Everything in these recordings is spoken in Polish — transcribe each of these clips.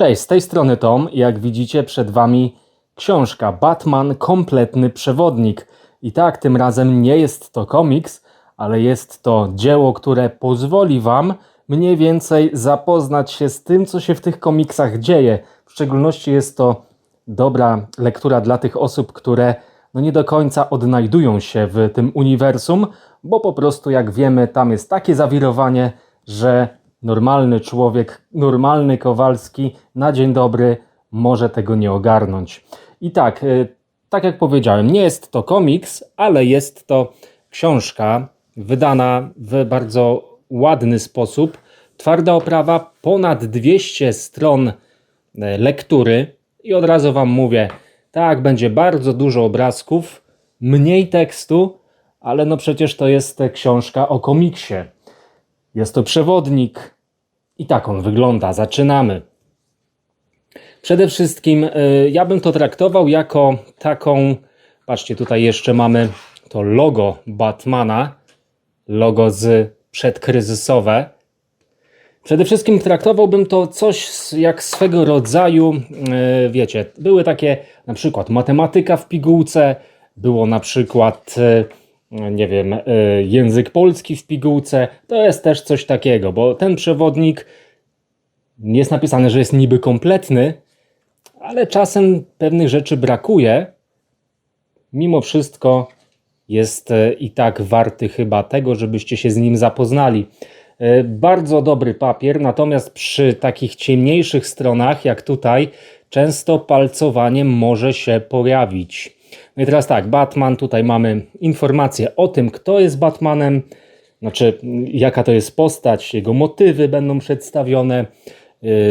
Cześć, z tej strony Tom. Jak widzicie, przed Wami książka Batman Kompletny Przewodnik. I tak, tym razem nie jest to komiks, ale jest to dzieło, które pozwoli Wam mniej więcej zapoznać się z tym, co się w tych komiksach dzieje. W szczególności jest to dobra lektura dla tych osób, które nie do końca odnajdują się w tym uniwersum, bo po prostu, jak wiemy, tam jest takie zawirowanie, że normalny człowiek, normalny Kowalski na dzień dobry może tego nie ogarnąć. I tak jak powiedziałem, nie jest to komiks, ale jest to książka wydana w bardzo ładny sposób. Twarda oprawa, ponad 200 stron lektury i od razu Wam mówię, tak, będzie bardzo dużo obrazków, mniej tekstu, ale no przecież to jest książka o komiksie. Jest to przewodnik i tak on wygląda. Zaczynamy. Przede wszystkim ja bym to traktował jako taką, patrzcie, tutaj jeszcze mamy to logo Batmana, logo z przedkryzysowe. Przede wszystkim traktowałbym to coś jak swego rodzaju, wiecie, były takie na przykład matematyka w pigułce, było na przykład nie wiem, język polski w pigułce, to jest też coś takiego, bo ten przewodnik jest napisane, że jest niby kompletny, ale czasem pewnych rzeczy brakuje. Mimo wszystko jest i tak warty chyba tego, żebyście się z nim zapoznali. Bardzo dobry papier, natomiast przy takich ciemniejszych stronach, jak tutaj, często palcowanie może się pojawić. No i teraz tak, Batman, tutaj mamy informacje o tym, kto jest Batmanem, znaczy jaka to jest postać, jego motywy będą przedstawione,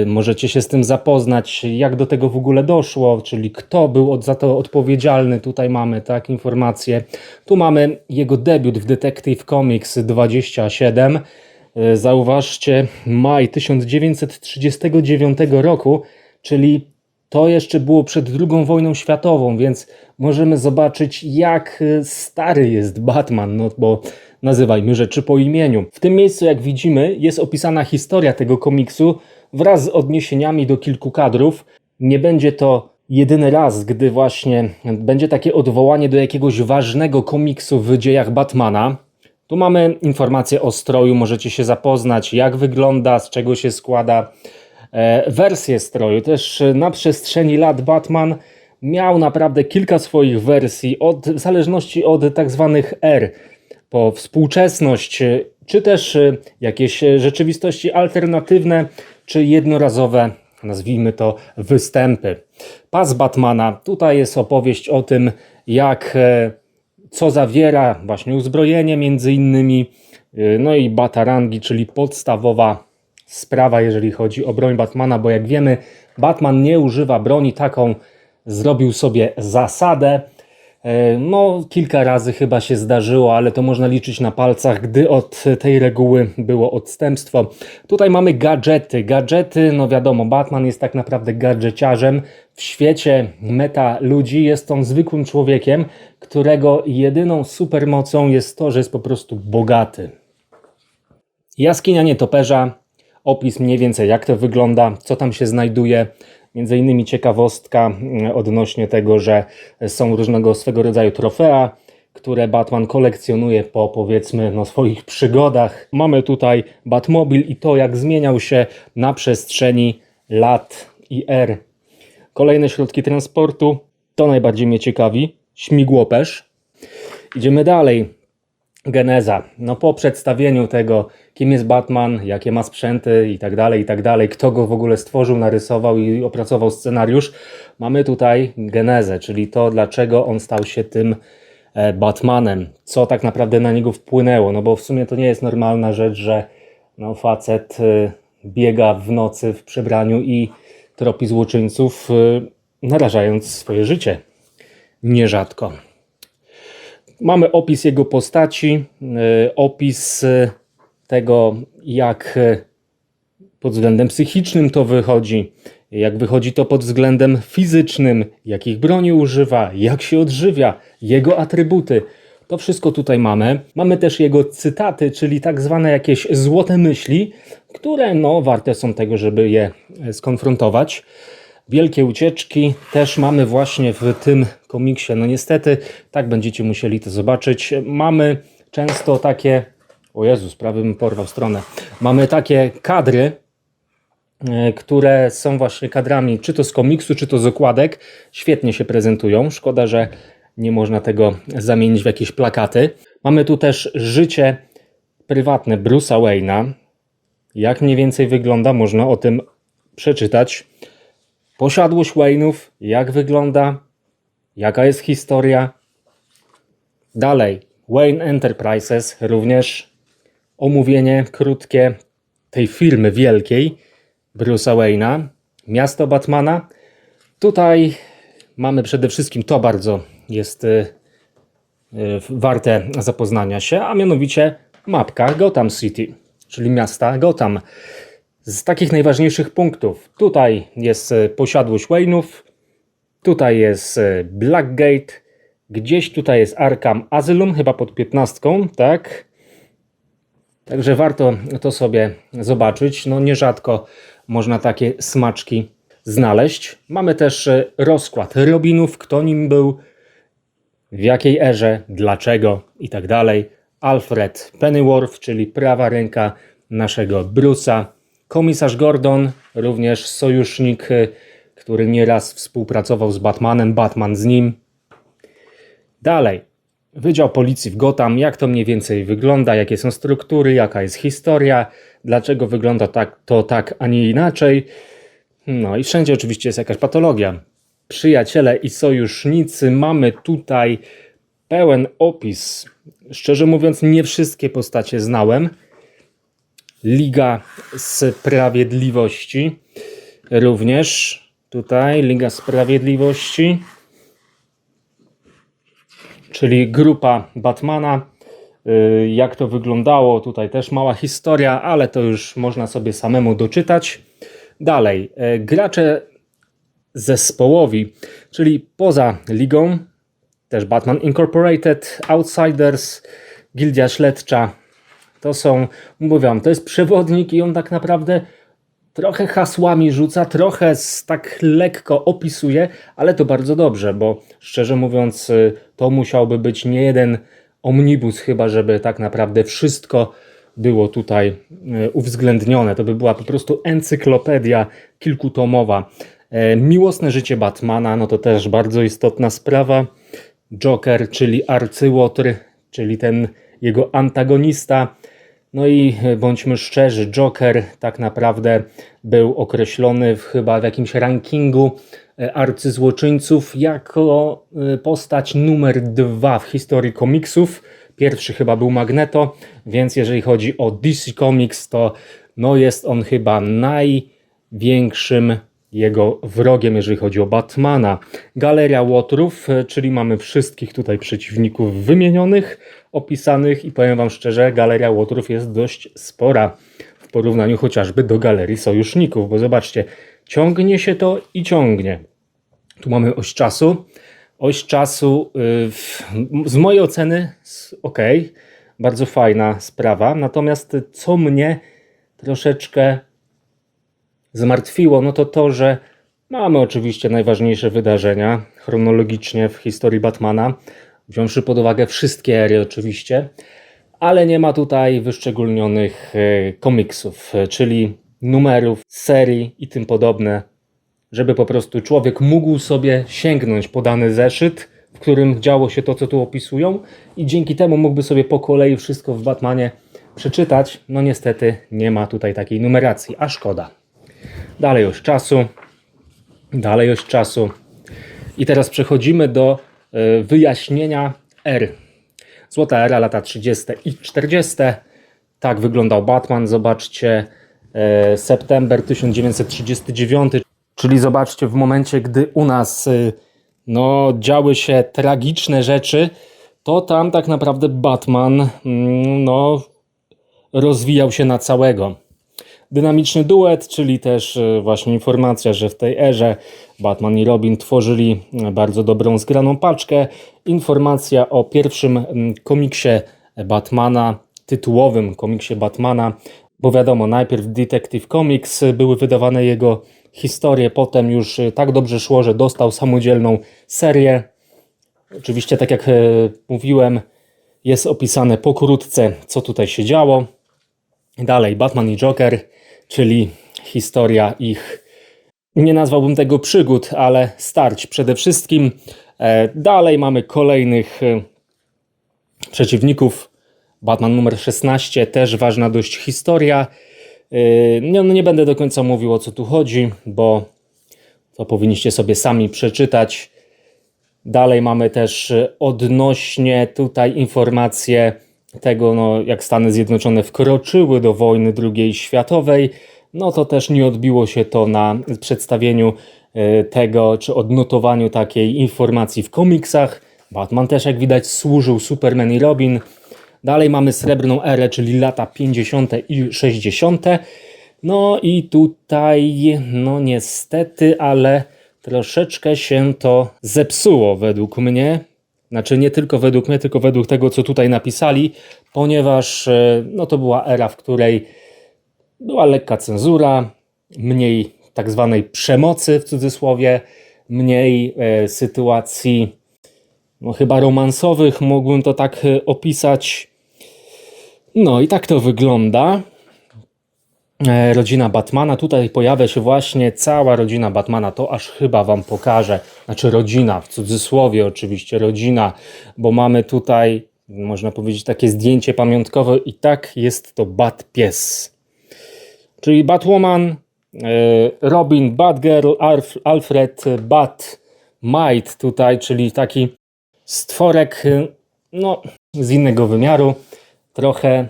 możecie się z tym zapoznać, jak do tego w ogóle doszło, czyli kto był za to odpowiedzialny, tutaj mamy tak informacje. Tu mamy jego debiut w Detective Comics 27, zauważcie, maj 1939 roku, czyli to jeszcze było przed II wojną światową, więc możemy zobaczyć, jak stary jest Batman, no bo nazywajmy rzeczy po imieniu. W tym miejscu, jak widzimy, jest opisana historia tego komiksu wraz z odniesieniami do kilku kadrów. Nie będzie to jedyny raz, gdy właśnie będzie takie odwołanie do jakiegoś ważnego komiksu w dziejach Batmana. Tu mamy informacje o stroju, możecie się zapoznać, jak wygląda, z czego się składa. Wersje stroju. Też na przestrzeni lat Batman miał naprawdę kilka swoich wersji, w zależności od tak zwanych er, po współczesność, czy też jakieś rzeczywistości alternatywne, czy jednorazowe, nazwijmy to, występy. Pas Batmana. Tutaj jest opowieść o tym, co zawiera właśnie uzbrojenie między innymi, no i batarangi, czyli podstawowa sprawa, jeżeli chodzi o broń Batmana, bo jak wiemy, Batman nie używa broni, taką zrobił sobie zasadę. No, kilka razy chyba się zdarzyło, ale to można liczyć na palcach, gdy od tej reguły było odstępstwo. Tutaj mamy gadżety. Gadżety, no wiadomo, Batman jest tak naprawdę gadżeciarzem. W świecie meta ludzi jest on zwykłym człowiekiem, którego jedyną supermocą jest to, że jest po prostu bogaty. Jaskinia nietoperza. Opis mniej więcej, jak to wygląda, co tam się znajduje. Między innymi ciekawostka odnośnie tego, że są różnego swego rodzaju trofea, które Batman kolekcjonuje po, powiedzmy, swoich przygodach. Mamy tutaj Batmobil i to, jak zmieniał się na przestrzeni lat i er. Kolejne środki transportu, to najbardziej mnie ciekawi. Śmigłopesz. Idziemy dalej. Geneza. No po przedstawieniu tego, kim jest Batman, jakie ma sprzęty i tak dalej, kto go w ogóle stworzył, narysował i opracował scenariusz, mamy tutaj genezę, czyli to, dlaczego on stał się tym Batmanem, co tak naprawdę na niego wpłynęło, no bo w sumie to nie jest normalna rzecz, że facet biega w nocy w przebraniu i tropi złoczyńców, narażając swoje życie. Nierzadko. Mamy opis jego postaci, opis tego, jak pod względem psychicznym to wychodzi, jak wychodzi to pod względem fizycznym, jakich broni używa, jak się odżywia, jego atrybuty. To wszystko tutaj mamy. Mamy też jego cytaty, czyli tak zwane jakieś złote myśli, które no warte są tego, żeby je skonfrontować. Wielkie ucieczki też mamy właśnie w tym komiksie. No niestety, tak będziecie musieli to zobaczyć. Mamy często takie... O Jezus, prawie bym porwał stronę. Mamy takie kadry, które są właśnie kadrami, czy to z komiksu, czy to z okładek. Świetnie się prezentują. Szkoda, że nie można tego zamienić w jakieś plakaty. Mamy tu też życie prywatne Bruce'a Wayne'a. Jak mniej więcej wygląda, można o tym przeczytać. Posiadłość Wayne'ów, jak wygląda, jaka jest historia. Dalej, Wayne Enterprises, również omówienie krótkie tej firmy wielkiej Bruce'a Wayne'a. Miasto Batmana. Tutaj mamy przede wszystkim, to bardzo jest warte zapoznania się, a mianowicie mapka Gotham City, czyli miasta Gotham. Z takich najważniejszych punktów, tutaj jest posiadłość Wayne'ów, tutaj jest Blackgate, gdzieś tutaj jest Arkham Asylum, chyba pod 15, tak? Także warto to sobie zobaczyć. No nierzadko można takie smaczki znaleźć. Mamy też rozkład Robinów, kto nim był, w jakiej erze, dlaczego i tak dalej. Alfred Pennyworth, czyli prawa ręka naszego Bruce'a. Komisarz Gordon, również sojusznik, który nieraz współpracował z Batmanem, Batman z nim. Dalej, Wydział Policji w Gotham, jak to mniej więcej wygląda, jakie są struktury, jaka jest historia, dlaczego wygląda tak, a nie inaczej. No i wszędzie oczywiście jest jakaś patologia. Przyjaciele i sojusznicy, mamy tutaj pełen opis. Szczerze mówiąc, nie wszystkie postacie znałem. Liga Sprawiedliwości. Również tutaj Liga Sprawiedliwości. Czyli grupa Batmana. Jak to wyglądało, tutaj też mała historia, ale to już można sobie samemu doczytać. Dalej, gracze zespołowi, czyli poza ligą, też Batman Incorporated, Outsiders, Gildia Śledcza. To są, mówię, to jest przewodnik i on tak naprawdę trochę hasłami rzuca, trochę tak lekko opisuje, ale to bardzo dobrze, bo szczerze mówiąc to musiałby być nie jeden omnibus chyba, żeby tak naprawdę wszystko było tutaj uwzględnione. To by była po prostu encyklopedia kilkutomowa. Miłosne życie Batmana, no to też bardzo istotna sprawa. Joker, czyli arcyłotr, czyli ten jego antagonista. No i bądźmy szczerzy, Joker tak naprawdę był określony chyba w jakimś rankingu arcyzłoczyńców jako postać numer 2 w historii komiksów. Pierwszy chyba był Magneto, więc jeżeli chodzi o DC Comics, to no jest on chyba największym jego wrogiem, jeżeli chodzi o Batmana. Galeria Łotrów, czyli mamy wszystkich tutaj przeciwników wymienionych, opisanych i powiem wam szczerze, Galeria Łotrów jest dość spora w porównaniu chociażby do Galerii Sojuszników, bo zobaczcie, ciągnie się to i ciągnie. Tu mamy oś czasu. Oś czasu z mojej oceny ok, bardzo fajna sprawa, natomiast co mnie troszeczkę zmartwiło, no to to, że mamy oczywiście najważniejsze wydarzenia chronologicznie w historii Batmana, wziąwszy pod uwagę wszystkie ery oczywiście, ale nie ma tutaj wyszczególnionych komiksów, czyli numerów, serii i tym podobne, żeby po prostu człowiek mógł sobie sięgnąć po dany zeszyt, w którym działo się to, co tu opisują i dzięki temu mógłby sobie po kolei wszystko w Batmanie przeczytać. No niestety nie ma tutaj takiej numeracji, a szkoda. Dalej oś czasu, dalej oś czasu. I teraz przechodzimy do wyjaśnienia er. Złota era, lata 30. i 40. Tak wyglądał Batman, zobaczcie, september 1939. Czyli zobaczcie, w momencie, gdy u nas no, działy się tragiczne rzeczy, to tam tak naprawdę Batman no, rozwijał się na całego. dynamiczny duet, czyli też właśnie informacja, że w tej erze Batman i Robin tworzyli bardzo dobrą, zgraną paczkę. Informacja o pierwszym komiksie Batmana, tytułowym komiksie Batmana, bo wiadomo, najpierw Detective Comics były wydawane jego historie, potem już tak dobrze szło, że dostał samodzielną serię. Oczywiście, tak jak mówiłem, jest opisane pokrótce, co tutaj się działo. Dalej Batman i Joker, czyli historia ich, nie nazwałbym tego przygód, ale starć przede wszystkim. Dalej mamy kolejnych przeciwników. Batman numer 16, też ważna dość historia. Nie będę do końca mówił, o co tu chodzi, bo to powinniście sobie sami przeczytać. Dalej mamy też odnośnie tutaj informacje tego, jak Stany Zjednoczone wkroczyły do wojny II światowej. No to też nie odbiło się to na przedstawieniu tego, czy odnotowaniu takiej informacji w komiksach. Batman też, jak widać, służył, Superman i Robin. Dalej mamy srebrną erę, czyli lata 50. i 60. No i tutaj, niestety, ale troszeczkę się to zepsuło według mnie. Znaczy nie tylko według mnie, tylko według tego, co tutaj napisali, ponieważ to była era, w której była lekka cenzura, mniej tak zwanej przemocy w cudzysłowie, mniej sytuacji chyba romansowych, mógłbym to tak opisać. No i tak to wygląda. Rodzina Batmana, tutaj pojawia się właśnie cała rodzina Batmana, to aż chyba wam pokażę, znaczy rodzina, w cudzysłowie oczywiście rodzina, bo mamy tutaj, można powiedzieć, takie zdjęcie pamiątkowe i tak jest to Batpies, czyli Batwoman, Robin, Batgirl, Alfred, Batmite tutaj, czyli taki stworek z innego wymiaru, trochę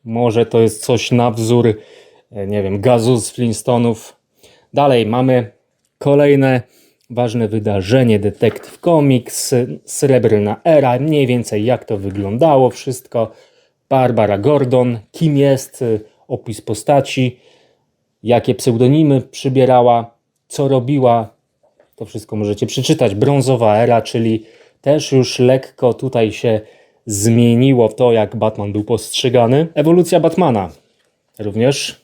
może to jest coś na wzór, nie wiem, Gazu z Flintstonów. Dalej mamy kolejne ważne wydarzenie, Detective Comics, srebrna era, mniej więcej jak to wyglądało wszystko. Barbara Gordon, kim jest, opis postaci, jakie pseudonimy przybierała, co robiła, to wszystko możecie przeczytać. Brązowa era, czyli też już lekko tutaj się zmieniło to, jak Batman był postrzegany. Ewolucja Batmana również.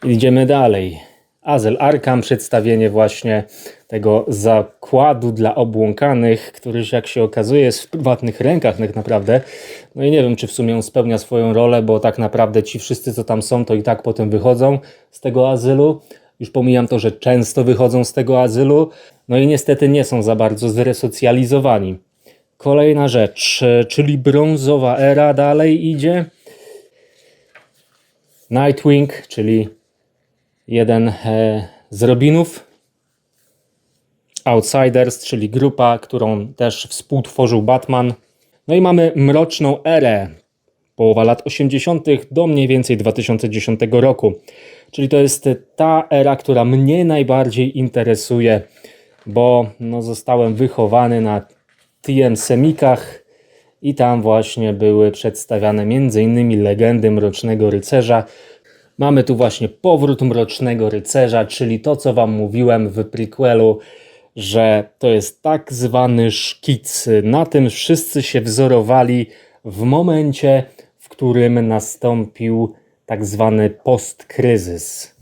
Idziemy dalej. Azyl Arkham, przedstawienie właśnie tego zakładu dla obłąkanych, który, jak się okazuje, jest w prywatnych rękach tak naprawdę. No i nie wiem, czy w sumie on spełnia swoją rolę, bo tak naprawdę ci wszyscy, co tam są, to i tak potem wychodzą z tego azylu. Już pomijam to, że często wychodzą z tego azylu. No i niestety nie są za bardzo zresocjalizowani. Kolejna rzecz, czyli brązowa era dalej idzie. Nightwing, czyli jeden z Robinów. Outsiders, czyli grupa, którą też współtworzył Batman. No i mamy mroczną erę, połowa lat 80. do mniej więcej 2010 roku. Czyli to jest ta era, która mnie najbardziej interesuje, bo zostałem wychowany na TM Semikach i tam właśnie były przedstawiane m.in. legendy Mrocznego Rycerza. Mamy tu właśnie powrót Mrocznego Rycerza, czyli to, co wam mówiłem w prequelu, że to jest tak zwany szkic. Na tym wszyscy się wzorowali w momencie, w którym nastąpił tak zwany postkryzys.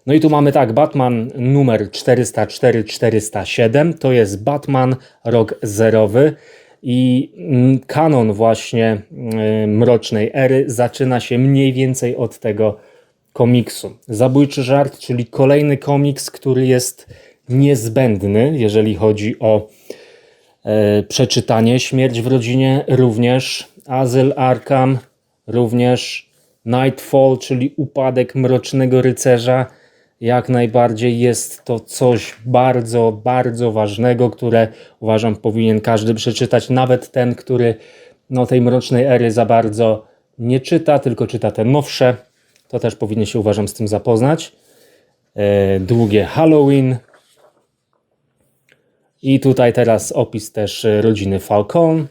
No i tu mamy tak, Batman numer 404-407, to jest Batman rok zerowy i kanon właśnie Mrocznej Ery zaczyna się mniej więcej od tego komiksu. Zabójczy żart, czyli kolejny komiks, który jest niezbędny, jeżeli chodzi o przeczytanie. Śmierć w rodzinie również, Azyl Arkham również, Nightfall, czyli upadek Mrocznego Rycerza. Jak najbardziej jest to coś bardzo, bardzo ważnego, które uważam powinien każdy przeczytać, nawet ten, który tej Mrocznej Ery za bardzo nie czyta, tylko czyta te nowsze. To też powinien się, uważam, z tym zapoznać. Długie Halloween. I tutaj teraz opis też rodziny Falcone.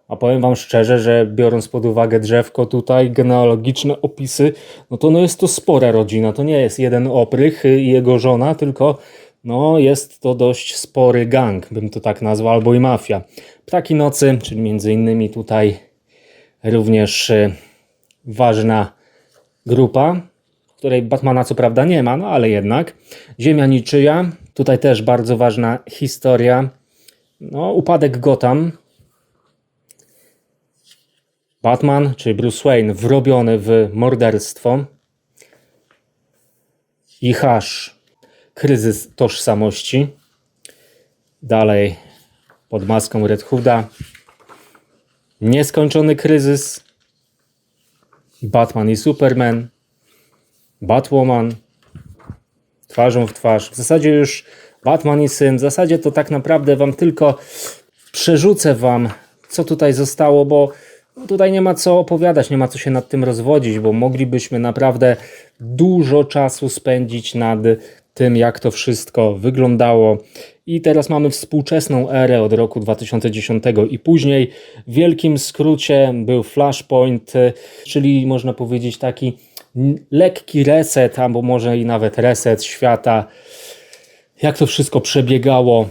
A powiem wam szczerze, że biorąc pod uwagę drzewko tutaj, genealogiczne opisy, no to jest to spora rodzina. To nie jest jeden oprych i jego żona, tylko jest to dość spory gang, bym to tak nazwał, albo i mafia. Ptaki Nocy, czyli między innymi tutaj również ważna grupa, której Batmana co prawda nie ma, ale jednak. Ziemia niczyja, tutaj też bardzo ważna historia. Upadek Gotham. Batman, czyli Bruce Wayne, wrobiony w morderstwo. I hasz, kryzys tożsamości. Dalej pod maską Red Hooda nieskończony kryzys. Batman i Superman. Batwoman. Twarzą w twarz. W zasadzie już Batman i syn. W zasadzie to tak naprawdę wam tylko przerzucę wam, co tutaj zostało, bo tutaj nie ma co opowiadać, nie ma co się nad tym rozwodzić, bo moglibyśmy naprawdę dużo czasu spędzić nad tym, jak to wszystko wyglądało. I teraz mamy współczesną erę od roku 2010 i później. W wielkim skrócie był Flashpoint, czyli można powiedzieć taki lekki reset, albo może i nawet reset świata. Jak to wszystko przebiegało.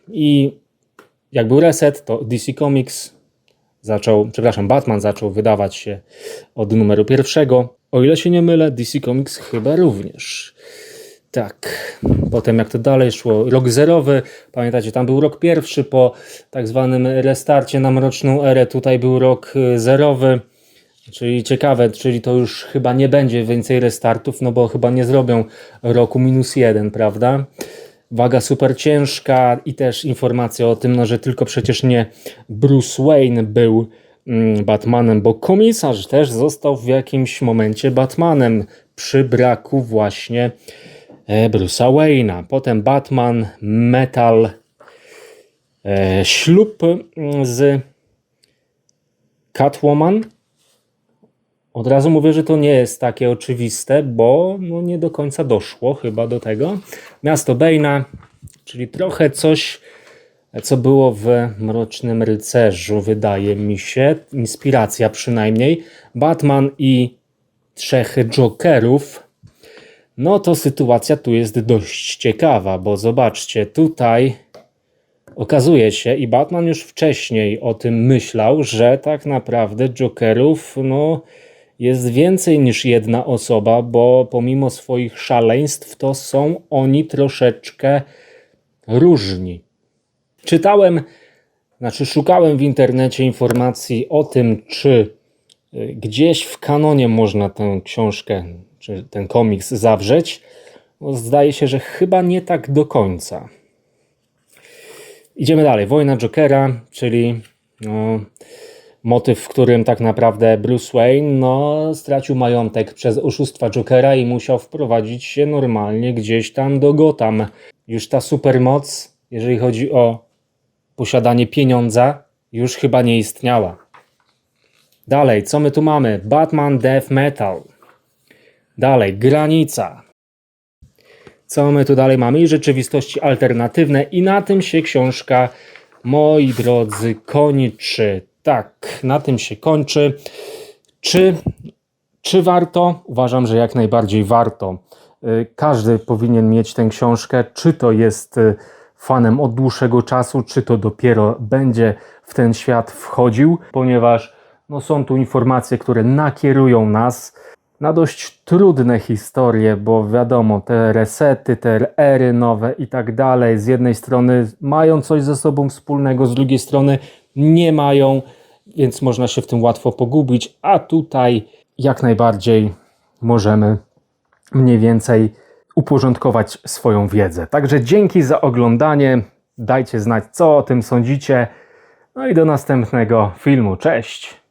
I jak był reset, to DC Comics Batman zaczął wydawać się od numeru 1. O ile się nie mylę, DC Comics chyba również. Tak, potem jak to dalej szło, rok zerowy, pamiętacie, tam był rok pierwszy po tak zwanym restarcie na mroczną erę, tutaj był rok zerowy, czyli ciekawe, czyli to już chyba nie będzie więcej restartów, bo chyba nie zrobią roku -1, prawda? Waga super ciężka i też informacja o tym, że tylko przecież nie Bruce Wayne był Batmanem, bo komisarz też został w jakimś momencie Batmanem przy braku właśnie Bruce'a Wayne'a. Potem Batman, Metal, ślub z Catwoman. Od razu mówię, że to nie jest takie oczywiste, bo nie do końca doszło chyba do tego. Miasto Bane'a, czyli trochę coś, co było w Mrocznym Rycerzu, wydaje mi się. Inspiracja przynajmniej. Batman i 3 Jokerów. To sytuacja tu jest dość ciekawa, bo zobaczcie, tutaj okazuje się, i Batman już wcześniej o tym myślał, że tak naprawdę Jokerów jest więcej niż jedna osoba, bo pomimo swoich szaleństw to są oni troszeczkę różni. Szukałem w internecie informacji o tym, czy gdzieś w kanonie można tę książkę, czy ten komiks zawrzeć. Zdaje się, że chyba nie tak do końca. Idziemy dalej. Wojna Jokera, czyli motyw, w którym tak naprawdę Bruce Wayne stracił majątek przez oszustwa Jokera i musiał wprowadzić się normalnie gdzieś tam do Gotham. Już ta supermoc, jeżeli chodzi o posiadanie pieniądza, już chyba nie istniała. Dalej, co my tu mamy? Batman Death Metal. Dalej, granica. Co my tu dalej mamy? I rzeczywistości alternatywne. I na tym się książka, moi drodzy, kończy. Tak, na tym się kończy. Czy warto? Uważam, że jak najbardziej warto. Każdy powinien mieć tę książkę, czy to jest fanem od dłuższego czasu, czy to dopiero będzie w ten świat wchodził, ponieważ są tu informacje, które nakierują nas na dość trudne historie, bo wiadomo, te resety, te ery nowe i tak dalej, z jednej strony mają coś ze sobą wspólnego, z drugiej strony nie mają, więc można się w tym łatwo pogubić, a tutaj jak najbardziej możemy mniej więcej uporządkować swoją wiedzę. Także dzięki za oglądanie, dajcie znać, co o tym sądzicie, i do następnego filmu. Cześć!